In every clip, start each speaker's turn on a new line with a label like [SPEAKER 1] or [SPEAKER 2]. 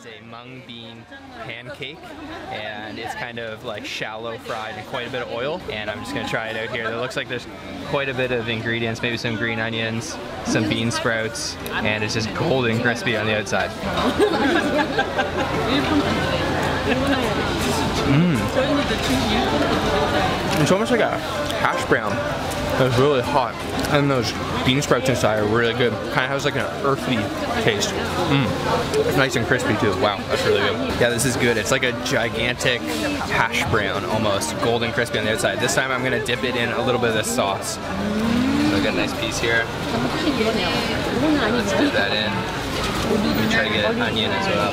[SPEAKER 1] a mung bean pancake, and it's kind of like shallow fried in quite a bit of oil, and I'm just gonna try it out here. It looks like there's quite a bit of ingredients, maybe some green onions, some bean sprouts, and it's just golden crispy on the outside. It's almost like a hash brown that's really hot, and those bean sprouts inside are really good. Kind of has like an earthy taste. Nice and crispy too. Wow, that's really good. Yeah, this is good. It's like a gigantic hash brown almost, golden crispy on the outside. This time I'm gonna dip it in a little bit of the sauce. So I got a nice piece here. Let's dip that in. Let me try to get an onion as well.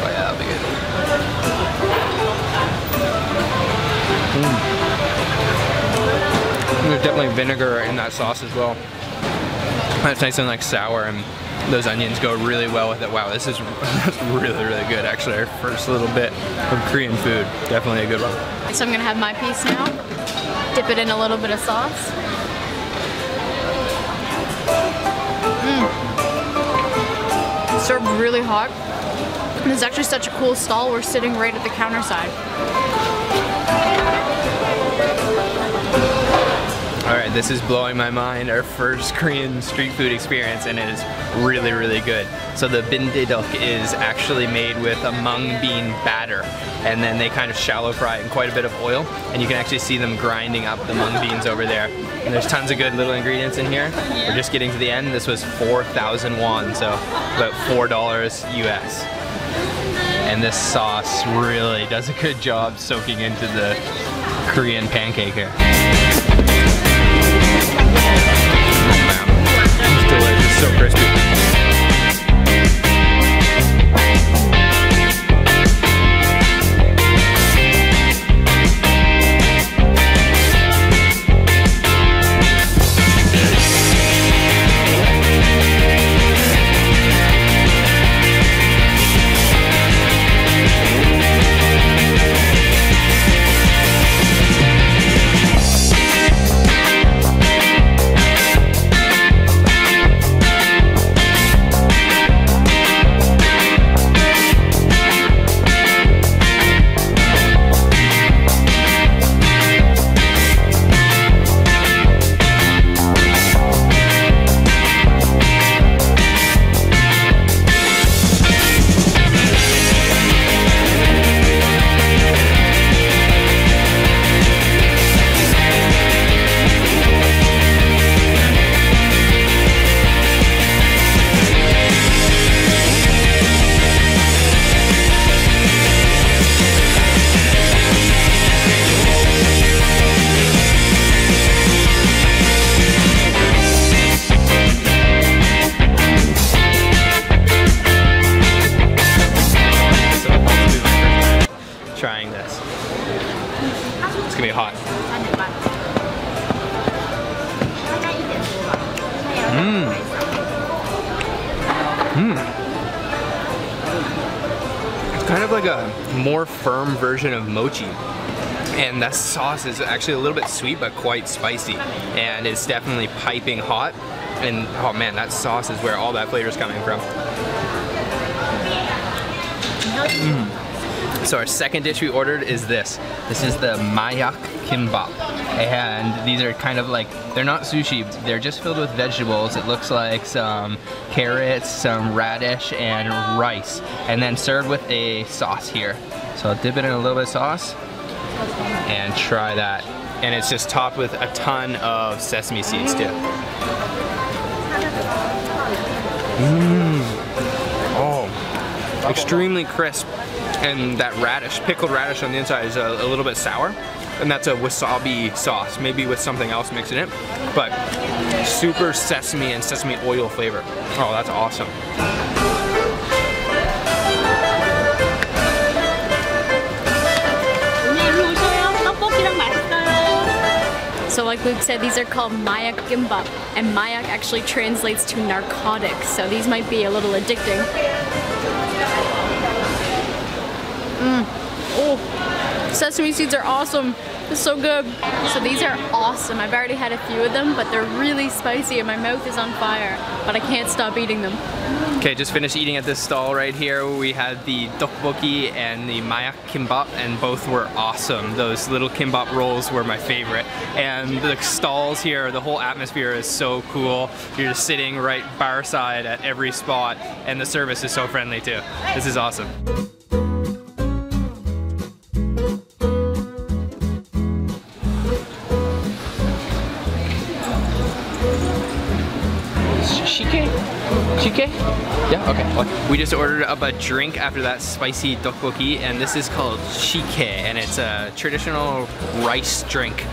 [SPEAKER 1] Oh yeah, that'll be good. There's definitely vinegar in that sauce as well. It's nice and like sour, and those onions go really well with it. Wow, this is really, really good actually. Our first little bit of Korean food. Definitely a good one.
[SPEAKER 2] So I'm gonna have my piece now. Dip it in a little bit of sauce. Served really hot. This is actually such a cool stall. We're sitting right at the counter side.
[SPEAKER 1] Alright, this is blowing my mind. Our first Korean street food experience, and it is really, really good. So the bindeduk is actually made with a mung bean batter, and then they kind of shallow fry it in quite a bit of oil, and you can actually see them grinding up the mung beans over there. And there's tons of good little ingredients in here. We're just getting to the end. This was 4,000 won, so about $4 US. And this sauce really does a good job soaking into the Korean pancake here. It's delicious, so crispy. Trying this. It's gonna be hot. It's kind of like a more firm version of mochi. And that sauce is actually a little bit sweet but quite spicy. And it's definitely piping hot. And oh man, that sauce is where all that flavor is coming from. So our second dish we ordered is this. This is the mayak kimbap. And these are kind of like, they're not sushi, they're just filled with vegetables. It looks like some carrots, some radish, and rice. And then served with a sauce here. So I'll dip it in a little bit of sauce and try that. And it's just topped with a ton of sesame seeds too. Oh, extremely crisp. And that radish, pickled radish on the inside is a little bit sour. And that's a wasabi sauce, maybe with something else mixed in it. But super sesame and sesame oil flavor. Oh, that's awesome.
[SPEAKER 2] So like Luke said, these are called mayak gimbap, and mayak actually translates to narcotics, so these might be a little addicting. Oh, sesame seeds are awesome. It's so good. So these are awesome. I've already had a few of them, but they're really spicy and my mouth is on fire, but I can't stop eating them.
[SPEAKER 1] Okay, just finished eating at this stall right here. We had the tteokbokki and the mayak kimbap, and both were awesome. Those little kimbap rolls were my favorite. And the stalls here, the whole atmosphere is so cool. You're just sitting right bar side at every spot, and the service is so friendly too. This is awesome. Shike? Yeah, okay. Well, we just ordered up a drink after that spicy tteokbokki, and this is called shike, and it's a traditional rice drink.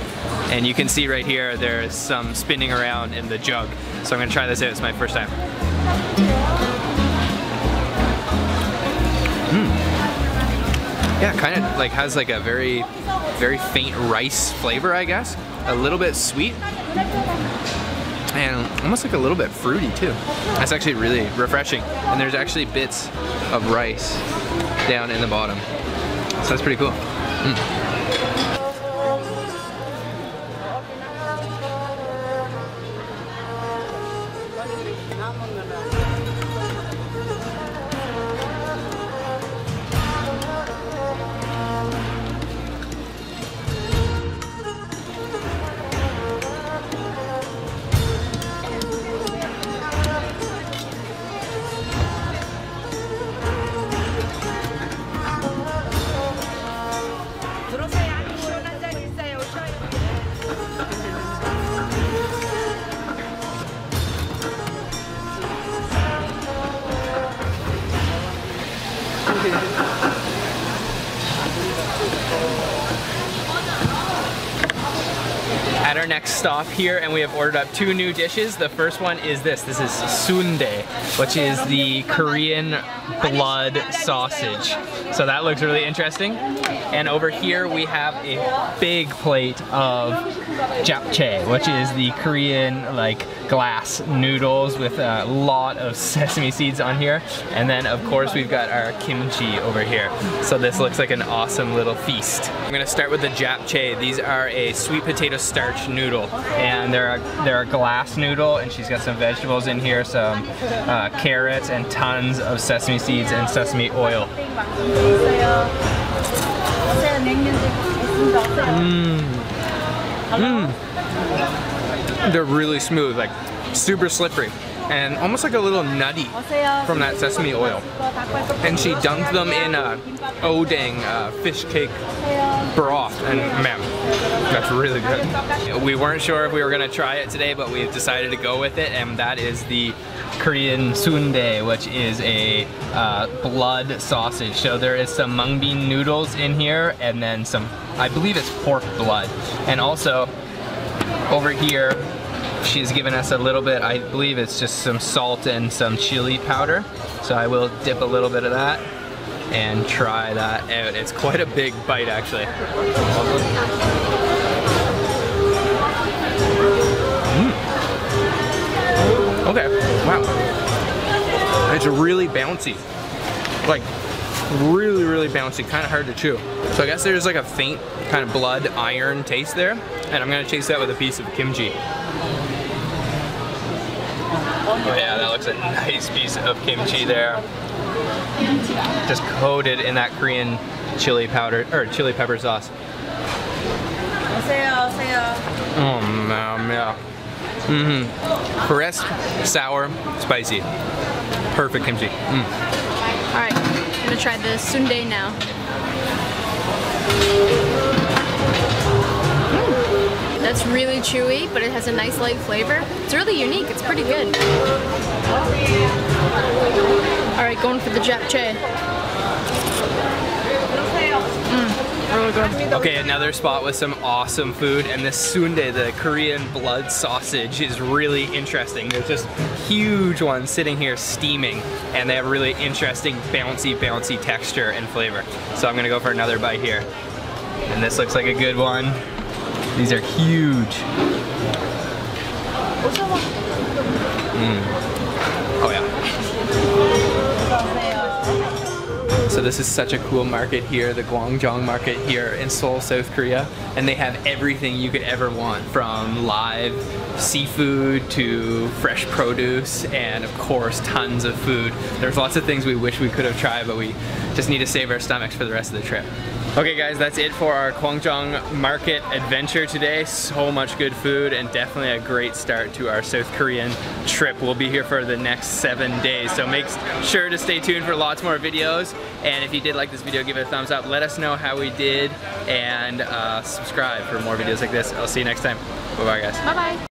[SPEAKER 1] And you can see right here, there's some spinning around in the jug. So I'm gonna try this out, it's my first time. Yeah, kind of like has like a very faint rice flavor, I guess. A little bit sweet. And almost like a little bit fruity too. That's actually really refreshing. And there's actually bits of rice down in the bottom. So that's pretty cool. At our next stop here, and we have ordered up 2 new dishes. The first one is this. This is sundae, which is the Korean blood sausage. So that looks really interesting. And over here we have a big plate of japchae, which is the Korean like glass noodles with a lot of sesame seeds on here. And then of course we've got our kimchi over here. So this looks like an awesome little feast. I'm gonna start with the japchae. These are a sweet potato starch noodle, and they're a glass noodle, and she's got some vegetables in here, some carrots and tons of sesame seeds and sesame oil. They're really smooth, like super slippery, and almost like a little nutty from that sesame oil. And she dunked them in odang fish cake broth, and man, that's really good. We weren't sure if we were gonna try it today, but we've decided to go with it, and that is the Korean sundae, which is a blood sausage. So there is some mung bean noodles in here, and then some, I believe it's pork blood. And also, over here, she's given us a little bit, I believe it's just some salt and some chili powder. So I will dip a little bit of that and try that out. It's quite a big bite, actually. Okay, wow. It's really bouncy. Like, really bouncy, kind of hard to chew. So I guess there's like a faint kind of blood iron taste there, and I'm gonna chase that with a piece of kimchi. Oh yeah, that looks a nice piece of kimchi there. Just coated in that Korean chili powder, or chili pepper sauce. Oh man, yeah. Crisp, sour, spicy. Perfect kimchi.
[SPEAKER 2] Alright, I'm gonna try the sundae now. That's really chewy, but it has a nice light flavor. It's really unique, it's pretty good. Alright, going for the japchae. Really good.
[SPEAKER 1] Okay, another spot with some awesome food, and this sundae, the Korean blood sausage, is really interesting. There's just huge ones sitting here steaming, and they have really interesting bouncy texture and flavor. So I'm gonna go for another bite here. And this looks like a good one. These are huge. Oh yeah. So this is such a cool market here, the Gwangjong market here in Seoul, South Korea. And they have everything you could ever want, from live seafood to fresh produce, and of course tons of food. There's lots of things we wish we could have tried, but we just need to save our stomachs for the rest of the trip. Okay guys, that's it for our Gwangjong market adventure today. So much good food and definitely a great start to our South Korean trip. We'll be here for the next 7 days, so make sure to stay tuned for lots more videos. And if you did like this video, give it a thumbs up. Let us know how we did, and subscribe for more videos like this. I'll see you next time. Bye bye guys.
[SPEAKER 2] Bye bye.